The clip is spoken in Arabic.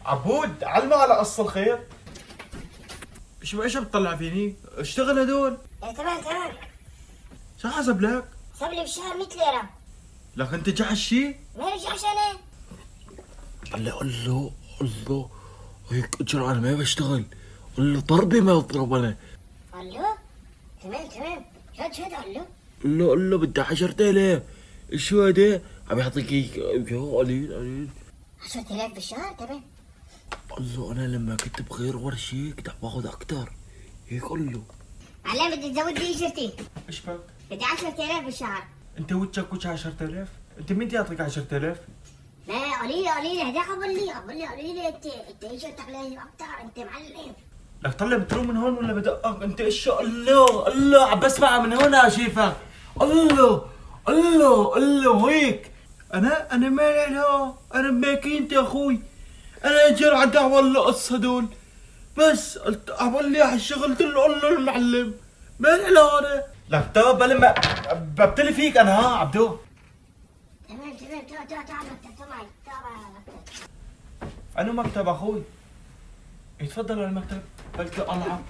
عبود علمة على قص الخير. شو ايش بتطلع فيني؟ اشتغل هدول. ايه تمام تمام. شو حسب لك؟ حسب لي بالشهر 100 ليرة. لك انت جحش شي؟ ما يرجع عشان ايه؟ الله هيك اجر انا ما بشتغل. قل له ضربي ما اضرب انا. قال له تمام تمام. شهد قال له. قل له بدي 10,000. شو هذا؟ عم يعطيك يا قليل. 10,000 بالشهر تمام. قل له انا لما كنت بغير ورشة كنت عم باخذ اكثر. هيك قل له. معلم بدي تزود لي اجرتي. ايش بك؟ بدي 10,000 بالشهر. انت وجهك 10,000؟ انت مين يعطيك 10,000؟ لا قليل هداك قبل لي انت اجرتك لازم اكثر انت معلم. لك طلع بتروح من هون ولا بدقك؟ انت ايش الله عم بسمع من هون شايفك. الله هيك. انا مالي لا، انا بماكينتي يا اخوي. انا اجر على دعوة القص هدول. بس قلت اعمل على الشغل قلت له المعلم مالي لا انا. لك طب لما ببتلي فيك انا عبدو. تمام تعال مكتب معي انا مكتب اخوي. يتفضل على المكتب بلكي قلعة.